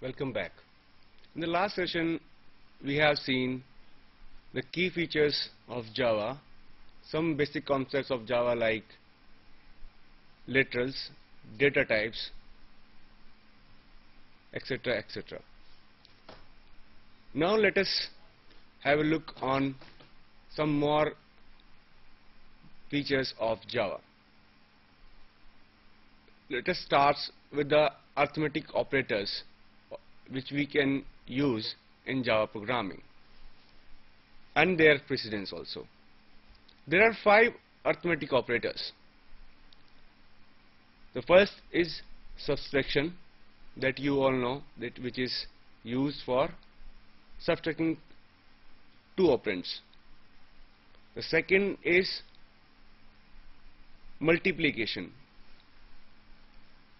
Welcome back. In the last session we have seen the key features of Java, some basic concepts of Java like literals, data types, etc. etc. Now let us have a look on some more features of Java. Let us start with the arithmetic operators which we can use in Java programming and their precedence also. There are 5 arithmetic operators. The first is subtraction, that you all know, that which is used for subtracting 2 operands. The second is multiplication,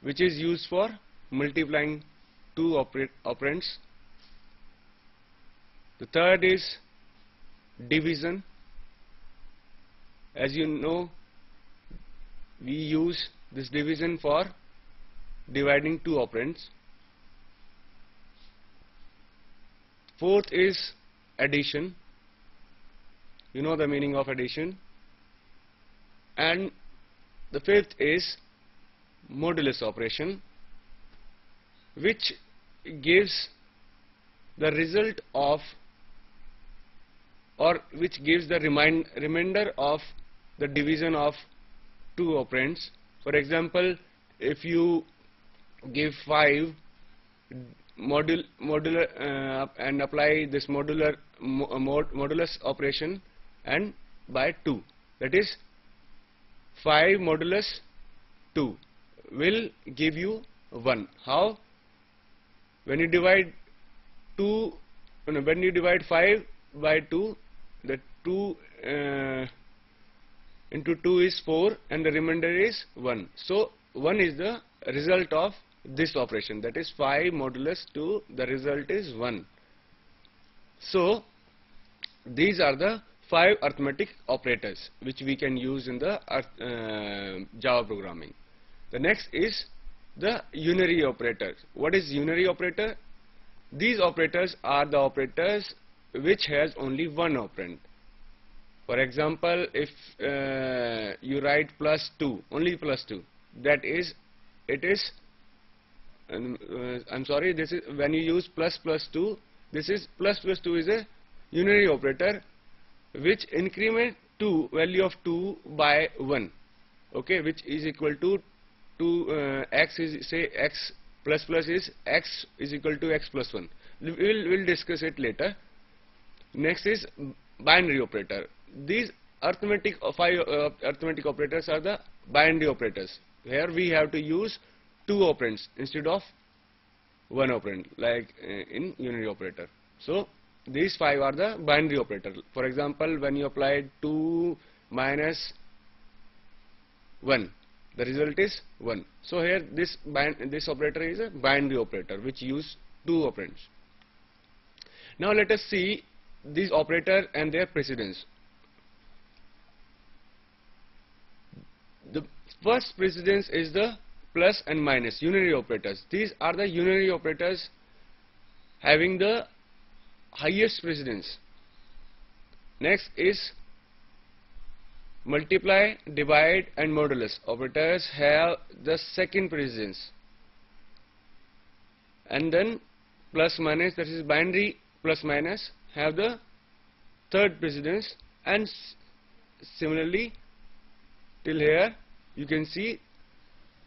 which is used for multiplying 2 operands. The third is division. As you know, we use this division for dividing 2 operands. Fourth is addition. You know the meaning of addition. And the fifth is modulus operation, which gives the result of, or which gives the remainder of the division of 2 operands. For example, if you give 5 modular and apply this modulus operation and by 2, that is 5 modulus 2 will give you 1. How? When you divide 5 by 2, the 2 into 2 is 4 and the remainder is 1. So 1 is the result of this operation, that is 5 modulus 2, the result is 1. So these are the 5 arithmetic operators which we can use in the Java programming. The next is the unary operator. What is unary operator? These operators are the operators which has only one operand. For example, if you write plus 2, only plus 2, that is, it is, I'm sorry, this is when you use plus 2, this is plus 2 is a unary operator which increment value of 2 by 1, okay, which is equal to x is, say, x plus is x is equal to x plus 1. We'll discuss it later. Next is binary operator. These arithmetic 5 arithmetic operators are the binary operators. Here we have to use 2 operands instead of 1 operand, like in unary operator. So these 5 are the binary operator. For example, when you apply 2 minus 1, the result is 1. So here this operator is a binary operator which use 2 operands. Now let us see these operators and their precedence. The first precedence is the plus and minus unary operators. These are the unary operators having the highest precedence. Next is multiply, divide and modulus operators have the second precedence, and then plus minus, that is binary plus minus, have the third precedence, and similarly till here you can see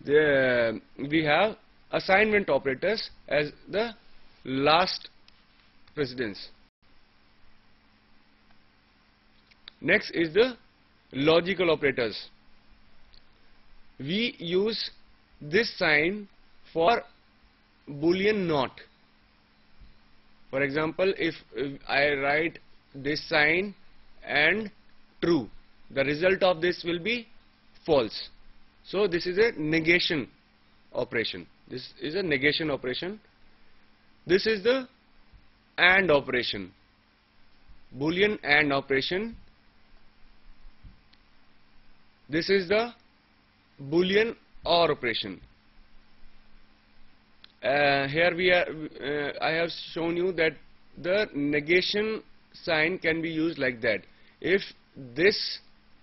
we have assignment operators as the last precedence. Next is the logical operators. We use this sign for Boolean not. For example, if I write this sign and true, the result of this will be false. So this is a negation operation. This is a negation operation. This is the AND operation, Boolean AND operation. This is the Boolean OR operation. here we are, I have shown you that the negation sign can be used like that. If this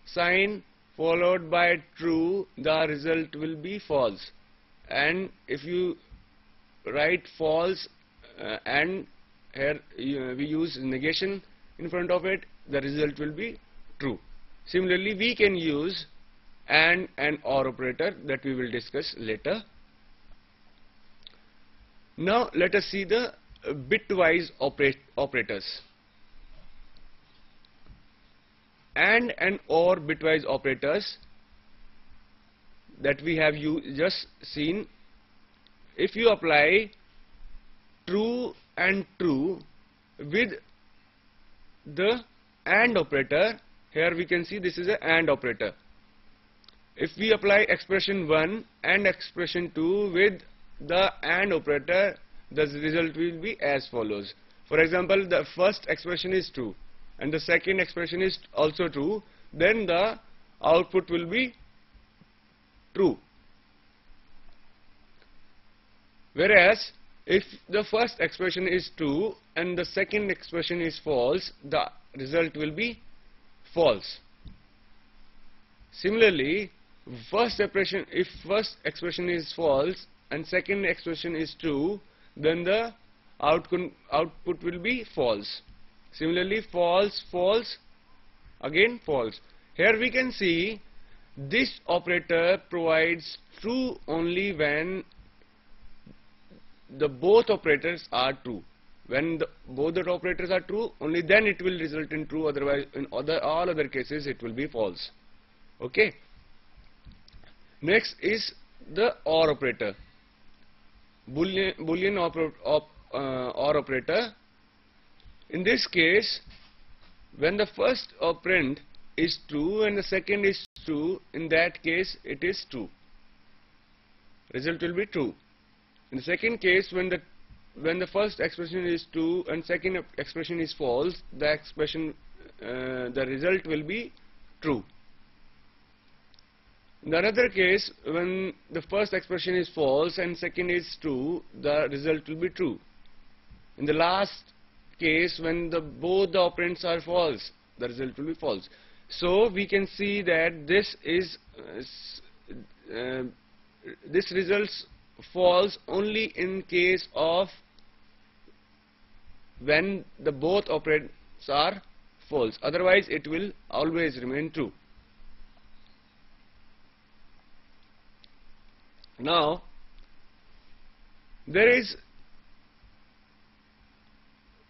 sign followed by true, the result will be false, and if you write false and here we use negation in front of it, the result will be true. Similarly, we can use and or operator that we will discuss later. Now let us see the bitwise operators. And or bitwise operators that we have just seen. If you apply true and true with the AND operator, here we can see this is a AND operator. If we apply expression 1 and expression 2 with the AND operator, the result will be as follows. For example, the first expression is true and the second expression is also true, then the output will be true. Whereas if the first expression is true and the second expression is false, the result will be false. Similarly, if first expression is false and second expression is true, then the output will be false. Similarly, false, false, again false. Here we can see this operator provides true only when the both operators are true. When both the operators are true, only then it will result in true, otherwise in all other cases it will be false. Okay. Next is the OR operator. Boolean OR operator. In this case, when the first operand is true and the second is true, in that case it is true. Result will be true. In the second case, when the first expression is true and second expression is false, the result will be true. In the other case, when the first expression is false and second is true, the result will be true. In the last case, when both the operands are false, the result will be false. So we can see that this results false only in case of when the both operands are false. Otherwise, it will always remain true. Now, there is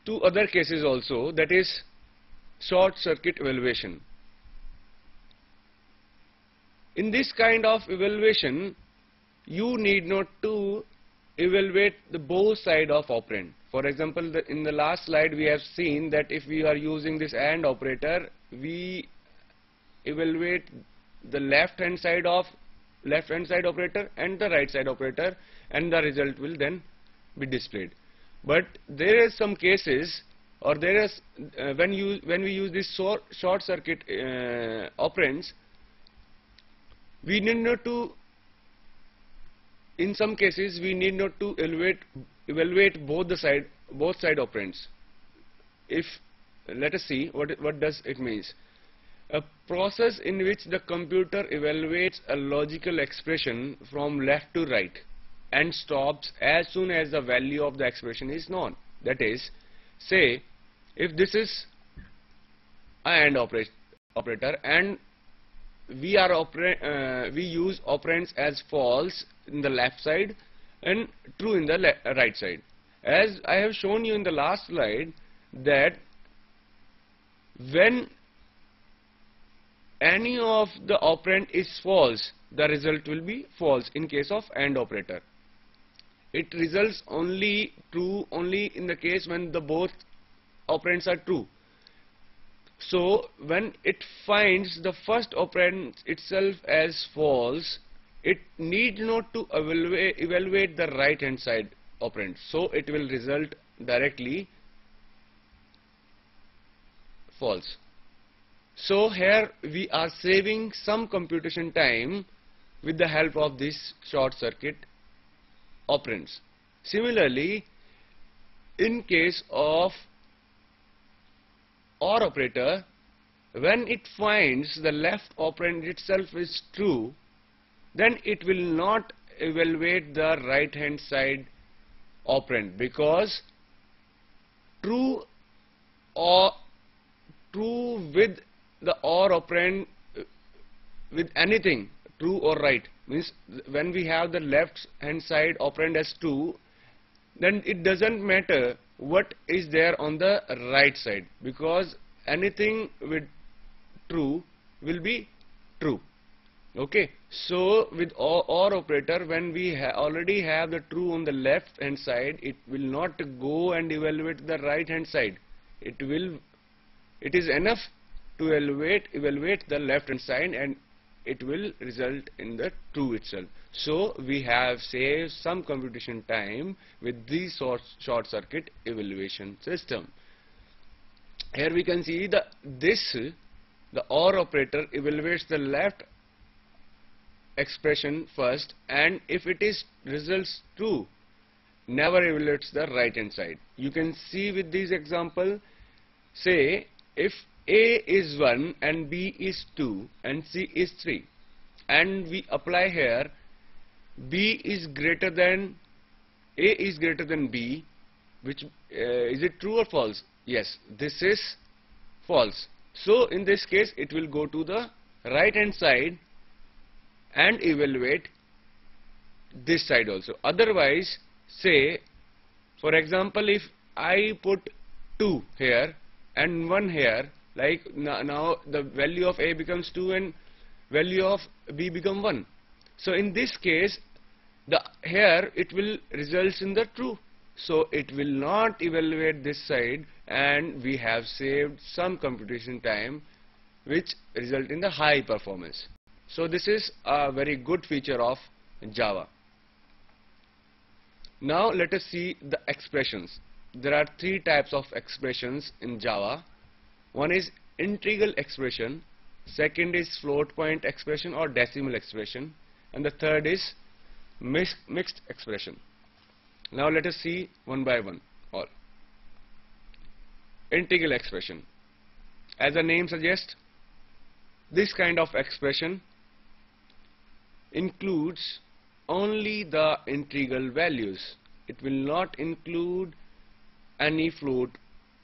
two other cases also, that is short circuit evaluation. In this kind of evaluation, you need not to evaluate the both side of operand. For example, in the last slide we have seen that if we are using this AND operator, we evaluate the left hand side operator and the right side operator, and the result will then be displayed. But there is some cases, or there is when we use this short circuit operands, we need not to. In some cases, we need not to evaluate both side operands. If let us see what does it means. A process in which the computer evaluates a logical expression from left to right and stops as soon as the value of the expression is known. That is, say, if this is an AND operator and we use operands as false in the left side and true in the right side. As I have shown you in the last slide, that when any of the operand is false, the result will be false in case of AND operator. It results only true only in the case when the both operands are true. So when it finds the first operand itself as false, it need not to evaluate the right hand side operand. So it will result directly false. So here we are saving some computation time with the help of these short circuit operands. Similarly, in case of OR operator, when it finds the left operand itself is true, then it will not evaluate the right hand side operand, because true or true with the OR operand, with anything true or right, means when we have the left hand side operand as 2, then it doesn't matter what is there on the right side, because anything with true will be true. Okay, so with OR operator, when we already have the true on the left hand side, it will not go and evaluate the right hand side. It is enough to evaluate the left hand side, and it will result in the true itself. So we have saved some computation time with this short circuit evaluation system. Here we can see the OR operator evaluates the left expression first, and if it is results true, never evaluates the right hand side. You can see with this example, say if A is 1 and B is 2 and C is 3, and we apply here B is greater than A is greater than B, which is it true or false? Yes, this is false. So in this case it will go to the right hand side and evaluate this side also. Otherwise, say for example, if I put 2 here and 1 here, like now the value of A becomes 2 and value of B become 1. So in this case, here it will results in the true. So it will not evaluate this side, and we have saved some computation time, which result in the high performance. So this is a very good feature of Java. Now let us see the expressions. There are 3 types of expressions in Java. One is integral expression, second is float point expression or decimal expression, and the third is mixed expression. Now let us see one by one all. Integral expression. As the name suggests, this kind of expression includes only the integral values. It will not include any float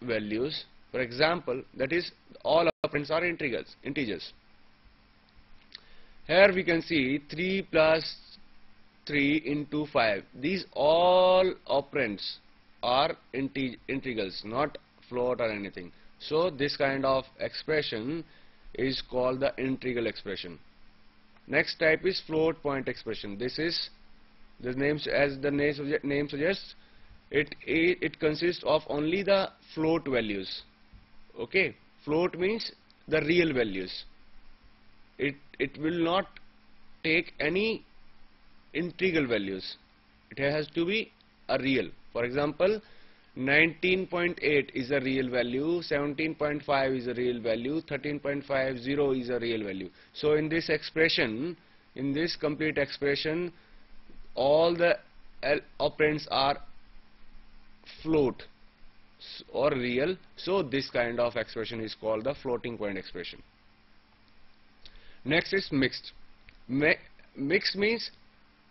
values. For example, that is, all operands are integers. Here we can see 3 plus 3 into 5. These all operands are integrals, not float or anything. So this kind of expression is called the integral expression. Next type is float point expression. This is the names, as the name suggests, it consists of only the float values. Okay, float means the real values. It will not take any integral values. It has to be a real. For example, 19.8 is a real value, 17.5 is a real value, 13.50 is a real value. So in this expression, in this complete expression, all the operands are float or real. So this kind of expression is called the floating point expression. Next is mixed. Mixed means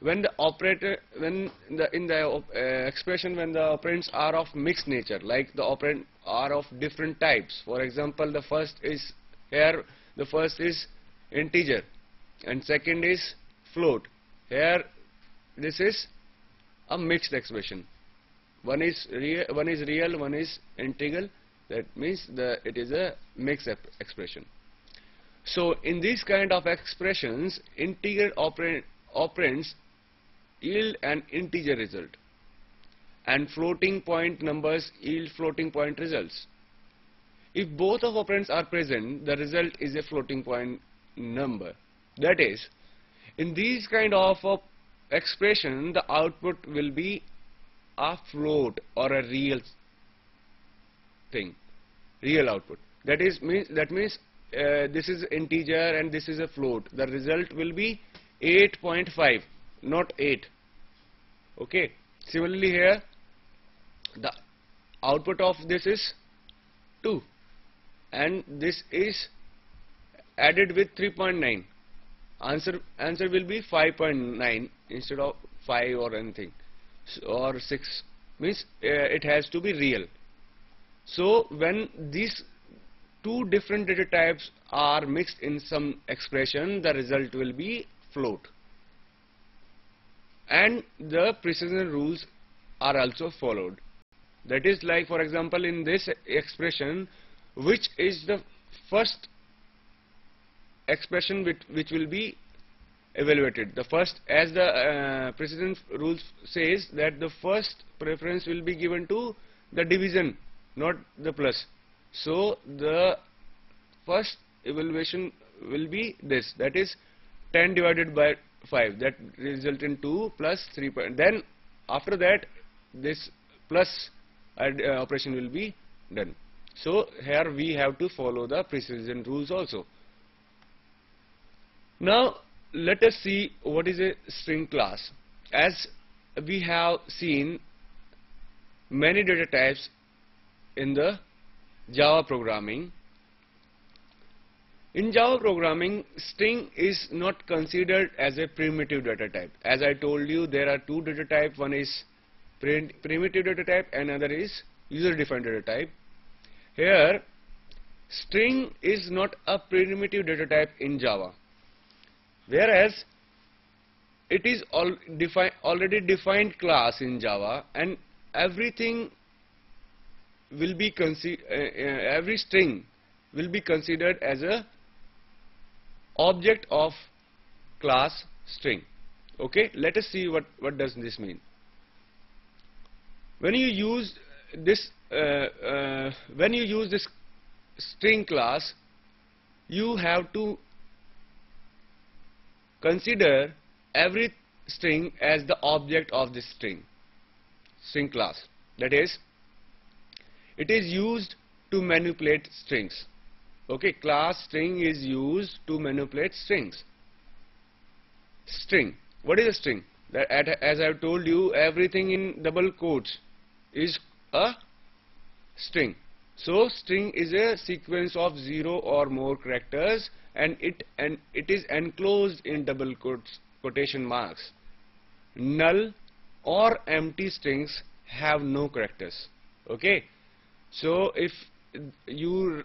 when the operator, in the expression, when the operands are of mixed nature, like the operand are of different types. For example, the first is integer and second is float. Here this is a mixed expression. One is real, one is integral. That means it is a mixed expression. So in these kind of expressions, integer operands yield an integer result, and floating point numbers yield floating point results. If both of operands are present, the result is a floating point number. That is, in these kind of expression, the output will be a float or a real thing, real output. That means this is integer and this is a float. The result will be 8.5, not 8. Okay, Similarly here, the output of this is 2 and this is added with 3.9. Answer will be 5.9 instead of 5 or anything, or 6, means it has to be real. So when these two different data types are mixed in some expression, the result will be float. And the precision rules are also followed. That is, like for example, in this expression, which is the first expression which will be evaluated. The first, as the precision rules says, that the first preference will be given to the division, not the plus. So the first evaluation will be this, that is 10 divided by 5, that result in 2 plus 3. Then after that, this plus operation will be done. So here we have to follow the precision rules also. Now let us see what is a string class. As we have seen many data types in the Java programming. In Java programming, string is not considered as a primitive data type. As I told you, there are two data types. One is primitive data type, another is user-defined data type. Here, string is not a primitive data type in Java, whereas it is already defined class in Java, and everything will be every string will be considered as a object of class string. Okay, let us see what does this mean. When you use this string class, you have to consider every string as the object of this string class. That is, it is used to manipulate strings. Okay, class string is used to manipulate strings. String. What is a string? That, as I have told you, everything in double quotes is a string. So string is a sequence of 0 or more characters, and it is enclosed in double quotation marks. Null or empty strings have no characters. Okay, so if you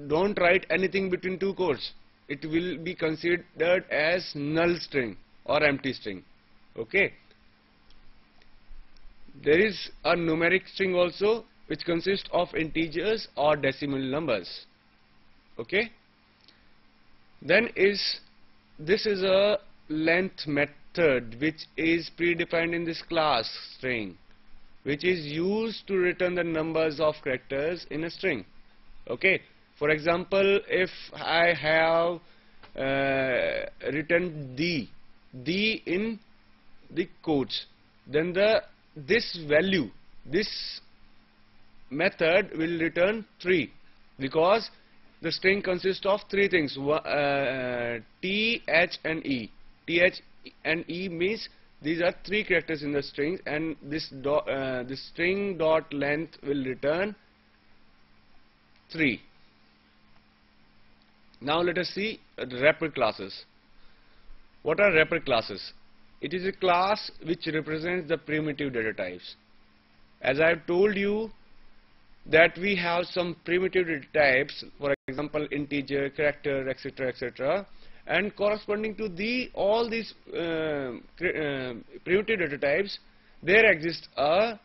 don't write anything between two quotes, it will be considered as null string or empty string. Okay, there is a numeric string also, which consists of integers or decimal numbers. Okay, then this is a length method which is predefined in this class string, which is used to return the numbers of characters in a string. Okay, for example, if I have written D in the quotes, then this method will return 3, because the string consists of three things: T, H and E. T, H and E means these are three characters in the string, and this string dot length will return 3. Now let us see wrapper classes. What are wrapper classes? It is a class which represents the primitive data types. As I have told you that we have some primitive data types, for example integer, character, etc., etc., and corresponding to all these primitive data types, there exists a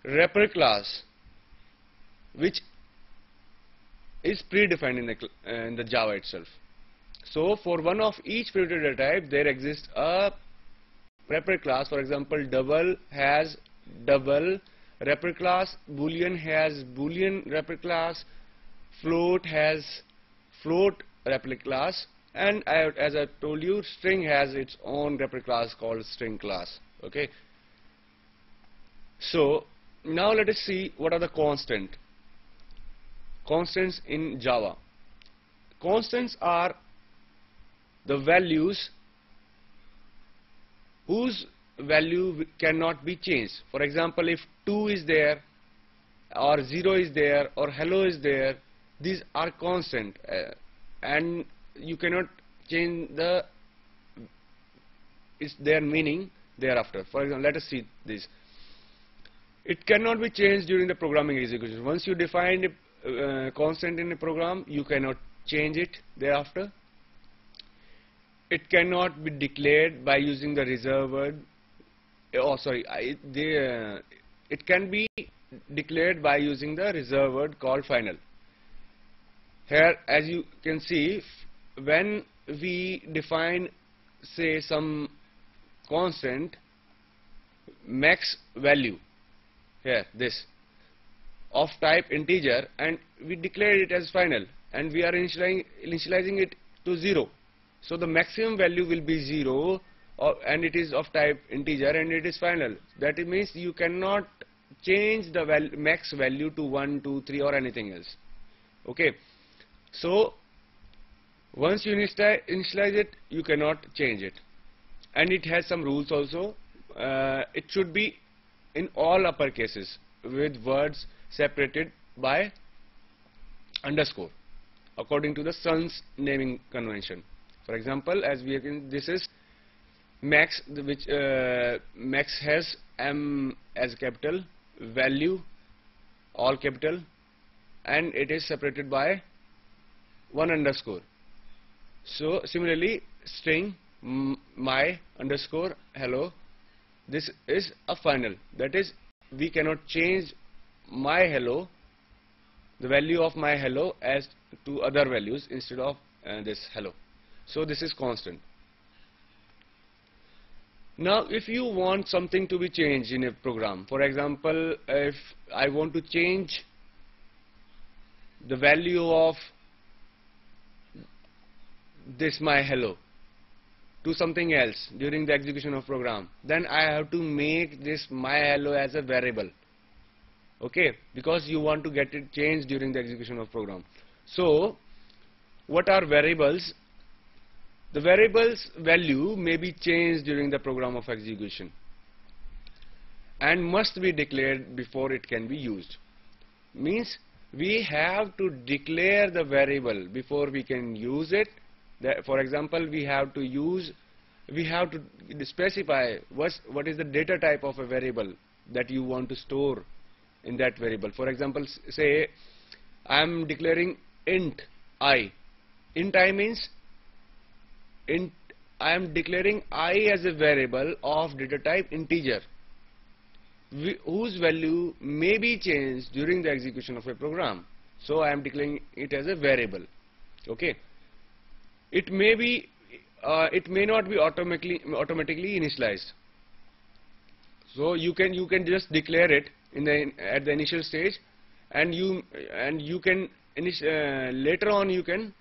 wrapper class which is predefined in the Java itself. So for one of each primitive data type, there exists a wrapper class. For example, double has double wrapper class, boolean has boolean wrapper class, float has float wrapper class, and as I told you, string has its own wrapper class called string class. Okay, so now let us see what are the constants in Java. Constants are the values whose value cannot be changed. For example, if 2 is there, or 0 is there, or hello is there, these are constant, and you cannot change their meaning thereafter. For example, let us see this. It cannot be changed during the programming execution. Once you define a constant in a program, you cannot change it thereafter. It cannot be declared by using the reserve word. It can be declared by using the reserve word called final. Here, as you can see, when we define, say, some constant max value, here this, of type integer, and we declare it as final, and we are initializing it to 0. So the maximum value will be 0, and it is of type integer, and it is final. That means you cannot change the max value to 1, 2, 3 or anything else. Okay. So once you initialize it, you cannot change it. And it has some rules also. It should be in all upper cases with words separated by underscore according to the Sun's naming convention. For example, as we can, this is max, which max has M as capital, value all capital, and it is separated by one underscore. So similarly, string my underscore hello, this is a final. That is, we cannot change my hello, the value of my hello, as to other values instead of this hello. So this is constant. Now if you want something to be changed in a program, for example, if I want to change the value of this my hello to something else during the execution of program, then I have to make this my hello as a variable. Okay, because you want to get it changed during the execution of program. So what are variables? The variable's value may be changed during the program of execution and must be declared before it can be used. Means we have to declare the variable before we can use it. For example, we have to specify what is the data type of a variable that you want to store in that variable. For example, say I am declaring int I. Int I means I am declaring I as a variable of data type integer, whose value may be changed during the execution of a program. So I am declaring it as a variable. Okay. It may not be automatically initialized. So you can just declare it at the initial stage, and you can later on you can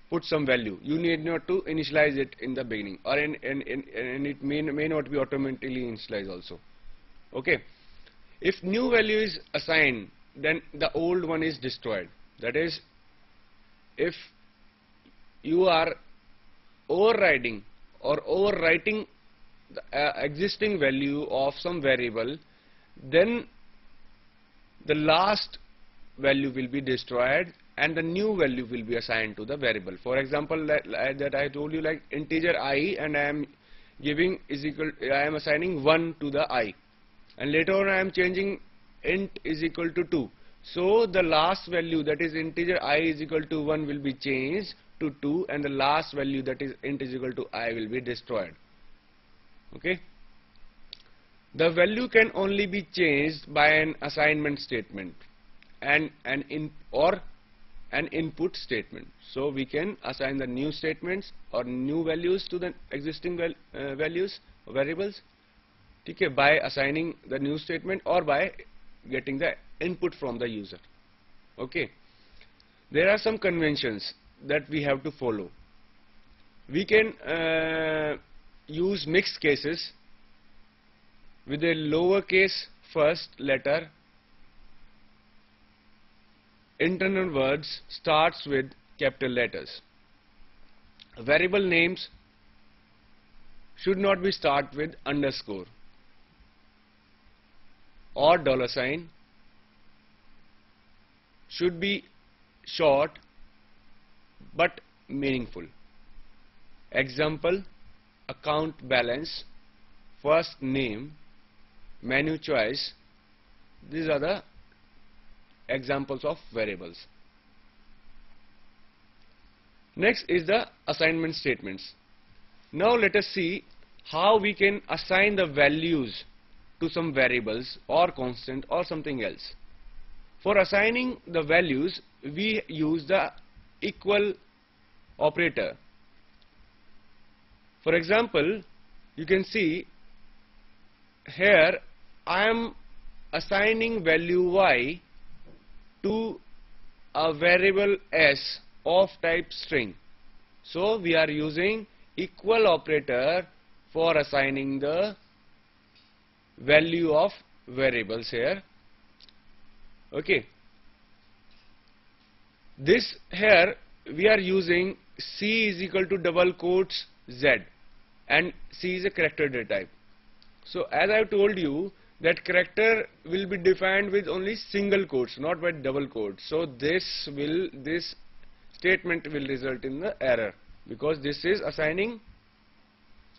put some value. You need not to initialize it in the beginning, or and it may not be automatically initialized also. Okay. If new value is assigned, then the old one is destroyed. That is, if you are overriding or overwriting the existing value of some variable, then the last value will be destroyed and the new value will be assigned to the variable. For example, that I told you, like integer I, and I am assigning 1 to the I, and later on I am changing int is equal to 2. So the last value, that is integer I is equal to 1, will be changed to 2, and the last value, that is int is equal to I, will be destroyed. Okay. The value can only be changed by an assignment statement and an input statement. So we can assign the new statements or new values to the existing values or variables, okay, by assigning the new statement or by getting the input from the user. Okay. There are some conventions that we have to follow. We can use mixed cases with a lowercase first letter. Internal words starts with capital letters. Variable names should not be start with underscore. or dollar sign should be short but meaningful. Example: account balance, first name, menu choice. These are the examples of variables. Next is the assignment statements. Now let us see how we can assign the values to some variables or constant or something else. For assigning the values, we use the equal operator. For example, you can see here I am assigning value y to a variable s of type string. So we are using equal operator for assigning the value of variables here. Okay. This here we are using C is equal to double quotes Z, and C is a character data type. So as I have told you that character will be defined with only single quotes, not by double quotes. So this statement will result in the error, because this is assigning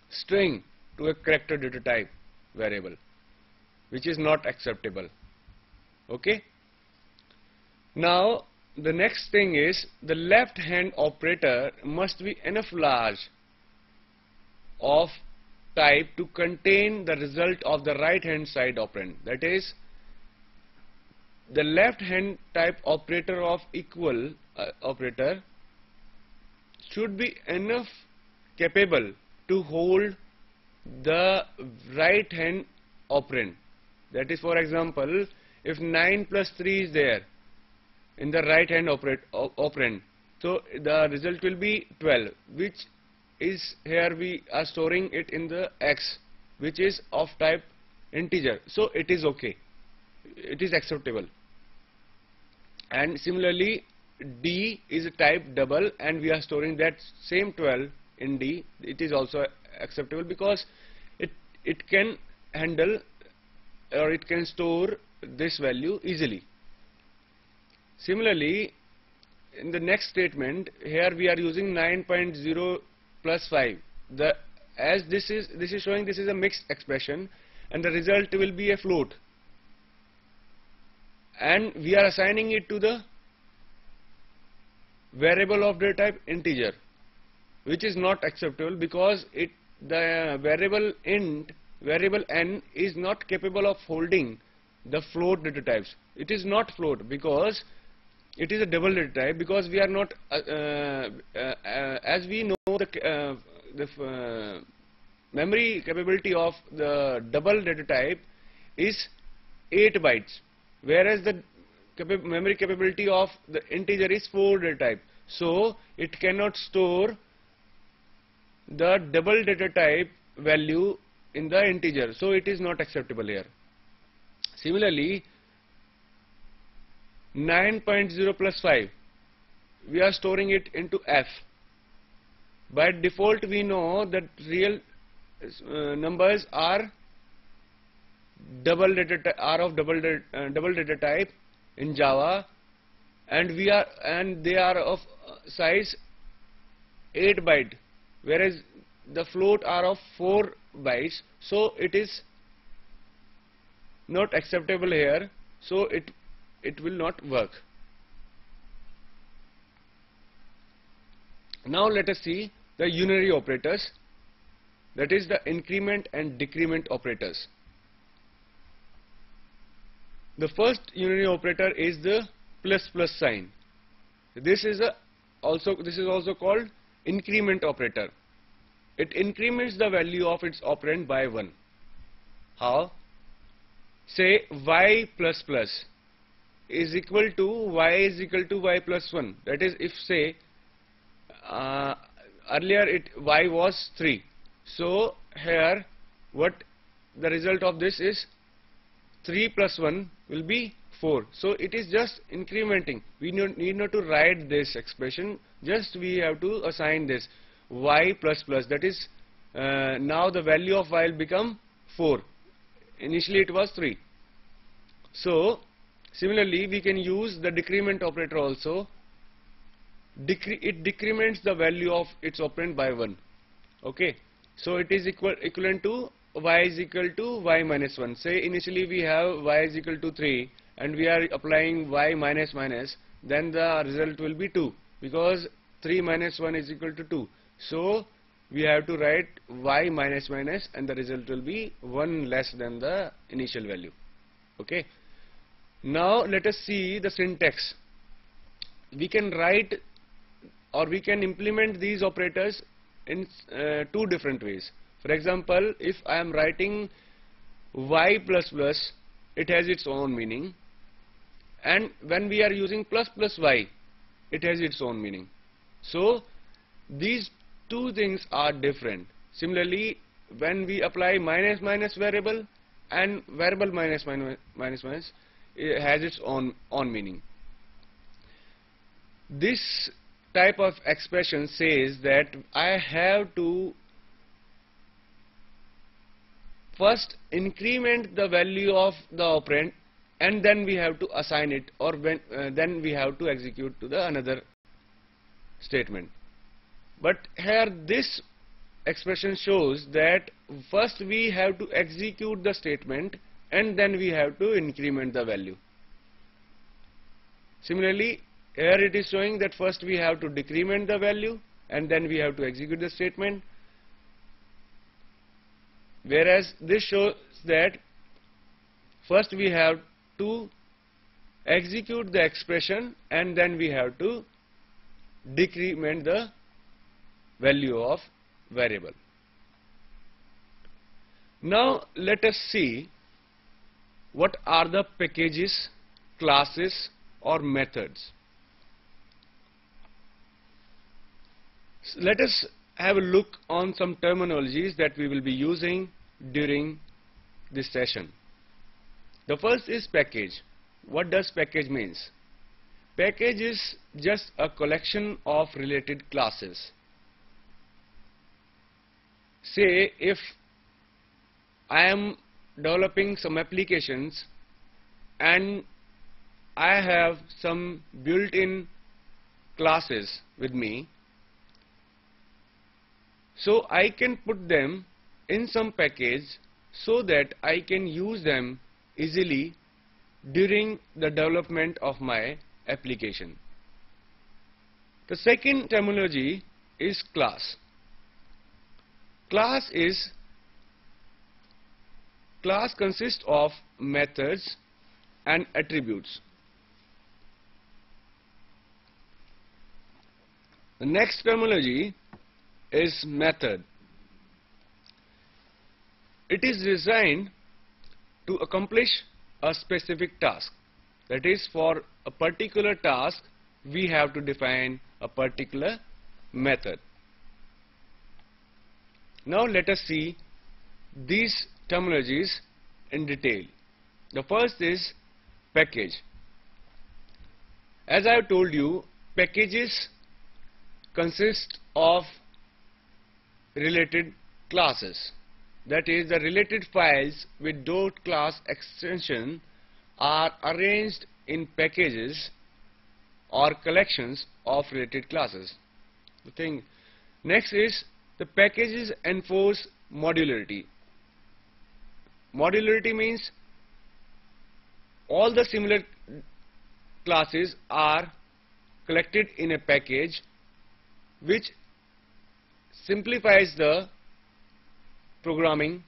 string to a character data type variable, which is not acceptable. Okay. Now the next thing is the left hand operator must be enough large of type to contain the result of the right hand side operand. That is, the left hand type operator of equal operator should be enough capable to hold the right hand operand. That is, for example, if 9 plus 3 is there in the right hand operand, so the result will be 12, which is here we are storing it in the x, which is of type integer. So it is okay, it is acceptable. And similarly, D is a type double, and we are storing that same 12 in D. It is also acceptable because it can handle, or it can store this value easily. Similarly, in the next statement, here we are using 9.0 plus 5. As this is showing this is a mixed expression, and the result will be a float, and we are assigning it to the variable of data type integer, which is not acceptable because the variable n is not capable of holding the float data types. It is not float because it is a double data type, because we are not as we know the memory capability of the double data type is 8 bytes, whereas the memory capability of the integer is 4 data type. So it cannot store the double data type value in the integer, so it is not acceptable here. Similarly, 9.0 plus 5, we are storing it into F. By default, we know that real numbers are double data type in Java, and they are of size 8 byte, whereas the float are of 4 bytes. So it is not acceptable here, so it will not work. Now let us see the unary operators, that is the increment and decrement operators. The first unary operator is the plus sign. This is also called increment operator. It increments the value of its operand by 1. How? Say y plus plus is equal to y plus 1. That is, if say earlier y was 3. So here what the result of this is 3 plus 1 will be 4. So it is just incrementing. We need not to write this expression, just we have to assign this y plus plus. That is, now the value of y will become 4. Initially it was 3. So similarly we can use the decrement operator also. It decrements the value of its operand by 1. Okay, so it is equivalent to y is equal to y minus 1. Say initially we have y is equal to 3 and we are applying y minus minus, then the result will be 2, because 3 minus 1 is equal to 2. So we have to write y minus minus and the result will be 1 less than the initial value. Okay, now let us see the syntax. We can write or we can implement these operators in 2 different ways. For example, if I am writing y plus plus, it has its own meaning, and when we are using plus plus y, it has its own meaning. So these 2 things are different. Similarly, when we apply minus minus variable and variable minus minus minus, it has its own meaning. This type of expression says that I have to first increment the value of the operand and then we have to assign it, or then we have to execute to the another statement. But here this expression shows that first we have to execute the statement and then we have to increment the value. Similarly, here it is showing that first we have to decrement the value and then we have to execute the statement, whereas this shows that first we have to execute the expression and then we have to decrement the value of variable. Now let us see what are the packages, classes or methods. Let us have a look on some terminologies that we will be using during this session. The first is package. What does package means? Package is just a collection of related classes. Say if I am developing some applications and I have some built-in classes with me, so I can put them in some package so that I can use them easily during the development of my application. The second terminology is class. Class consists of methods and attributes. The next terminology is method. It is designed to accomplish a specific task. That is, for a particular task we have to define a particular method. Now let us see these terminologies in detail. The first is package. As I have told you, packages consist of related classes. That is, the related files with .class extension are arranged in packages or collections of related classes. Next is the packages enforce modularity. Modularity means all the similar classes are collected in a package, which simplifies the programming,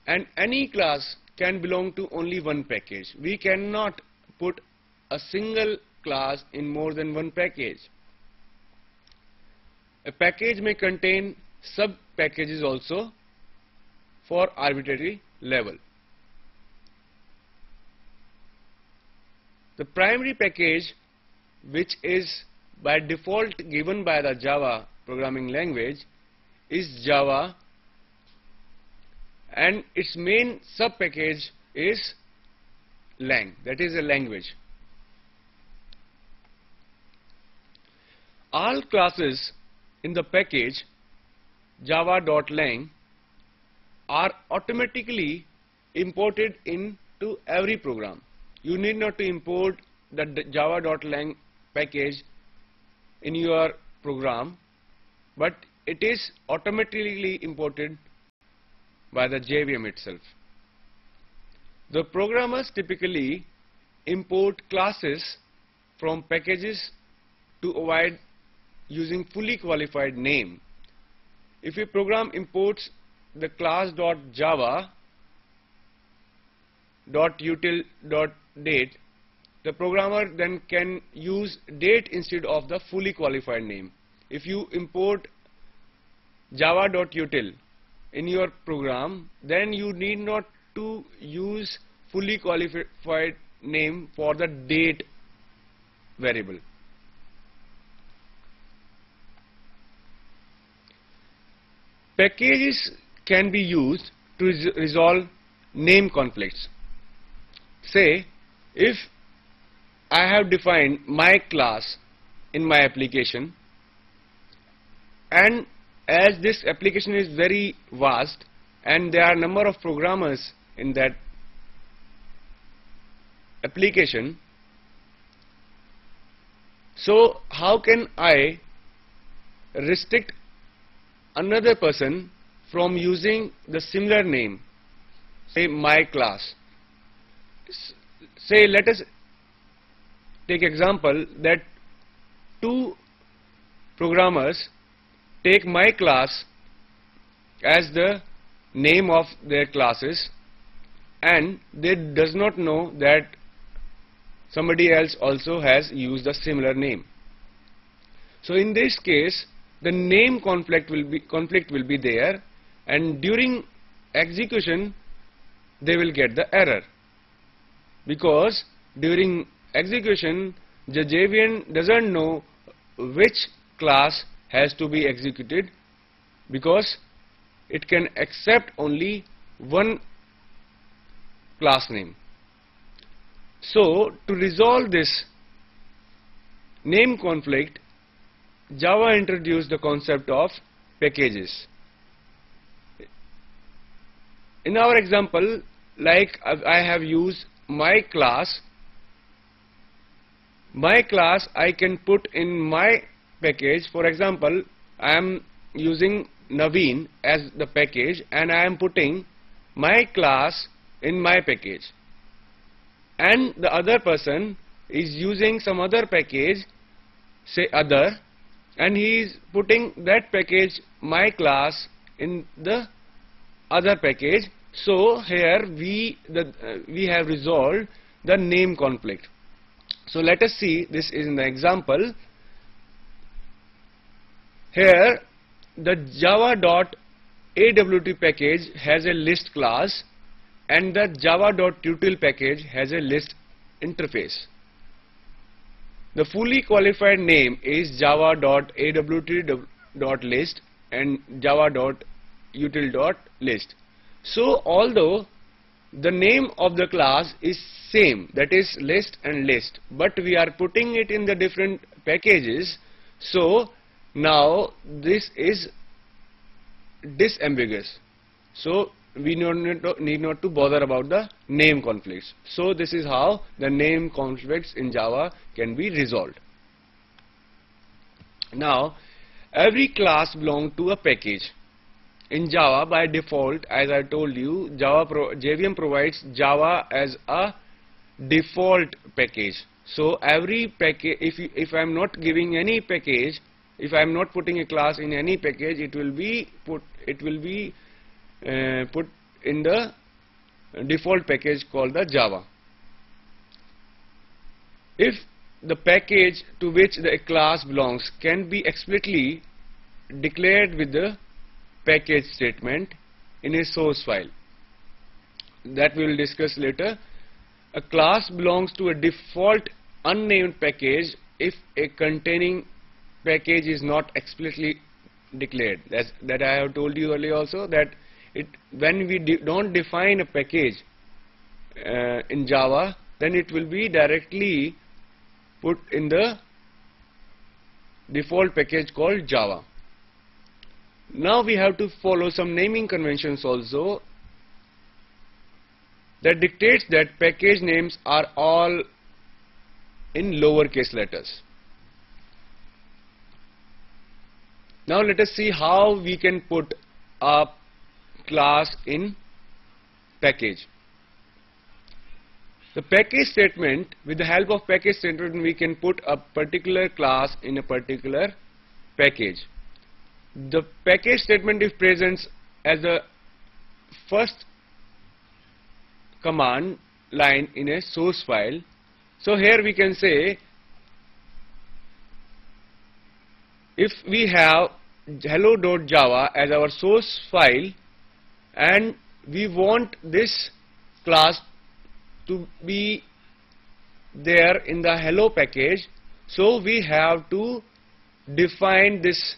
and any class can belong to only one package. We cannot put a single class in more than one package. A package may contain sub-packages also for arbitrary level. The primary package, which is by default given by the Java programming language, is Java, and its main sub-package is lang, that is a language. All classes in the package java.lang are automatically imported in to every program. You need not to import the java.lang package in your program, but it is automatically imported by the JVM itself. The programmers typically import classes from packages to avoid using fully qualified name. If a program imports the class.java.util.date, the programmer then can use date instead of the fully qualified name. If you import java.util in your program, then you need not to use fully qualified name for the date variable. Packages can be used to resolve name conflicts. Say, if I have defined my class in my application, and as this application is very vast and there are a number of programmers in that application, so how can I restrict another person from using the similar name, say my class? Say, let us take example that two programmers take my class as the name of their classes, and they does not know that somebody else also has used a similar name. So in this case, the name conflict will be there, and during execution they will get the error, because during execution the JVM doesn't know which class has to be executed, because it can accept only one class name. So to resolve this name conflict, Java introduced the concept of packages. In our example, like I have used my class I can put in my package. For example, I am using Naveen as the package, and I am putting my class in my package, and the other person is using some other package, say other, and he is putting that package my class in the other package. So here we have resolved the name conflict. So let us see this is in the example. Here the java.awt package has a list class, and the java.util package has a list interface. The fully qualified name is java.awt.list and java.util.list. So although the name of the class is same, that is list and list, but we are putting it in the different packages, so now this is disambiguous. So we need not to bother about the name conflicts. So this is how the name conflicts in Java can be resolved. Now every class belongs to a package. In Java by default, as I told you, JVM provides Java as a default package. So every package, if I am not giving any package, if I am not putting a class in any package, it will be put in the default package called the Java. If the package to which the class belongs can be explicitly declared with the package statement in a source file, that we will discuss later. A class belongs to a default unnamed package if a containing package is not explicitly declared. That I have told you earlier also, that when we don't define a package in Java, then it will be directly put in the default package called Java. Now we have to follow some naming conventions also. that dictates that package names are all in lowercase letters. Now let us see how we can put a class in package. The package statement, with the help of package statement, we can put a particular class in a particular package. The package statement is present as the first command line in a source file. So here we can say, if we have hello.java as our source file and we want this class to be there in the hello package, so we have to define this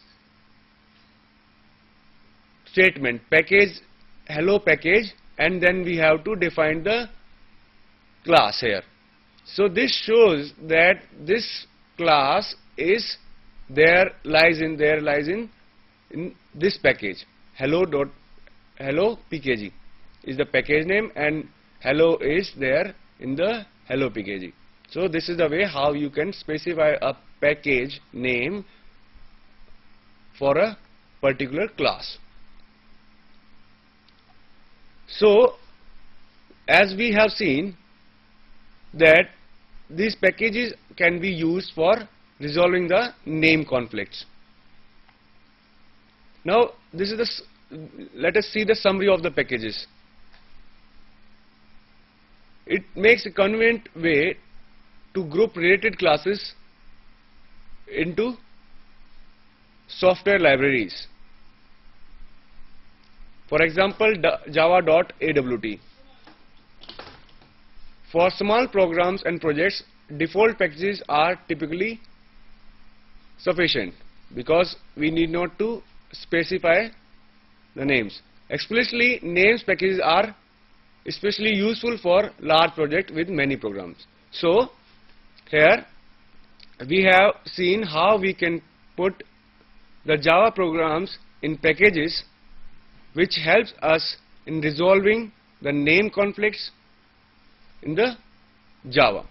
statement package, hello package, and then we have to define the class here. So this shows that this class is lies in this package. Hello pkg is the package name, and hello is there in the hello pkg. So this is the way how you can specify a package name for a particular class. So as we have seen that these packages can be used for resolving the name conflicts. Now this is let us see the summary of the packages. It makes a convenient way to group related classes into software libraries. For example, java.awt. For small programs and projects, default packages are typically sufficient because we need not to specify the names. Explicitly, names packages are especially useful for large projects with many programs. So here we have seen how we can put the Java programs in packages, which helps us in resolving the name conflicts in the Java.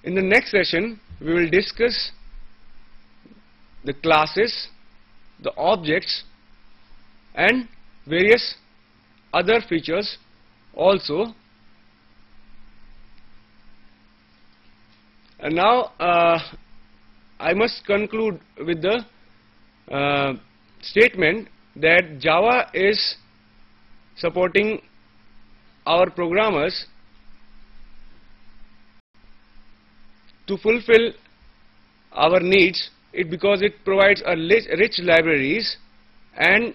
In the next session, we will discuss the classes, the objects, and various other features also. And now I must conclude with the statement that Java is supporting our programmers to fulfill our needs, because it provides a rich libraries, and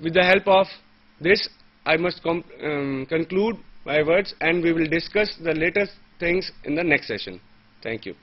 with the help of this I must conclude my words, and we will discuss the latest things in the next session. Thank you.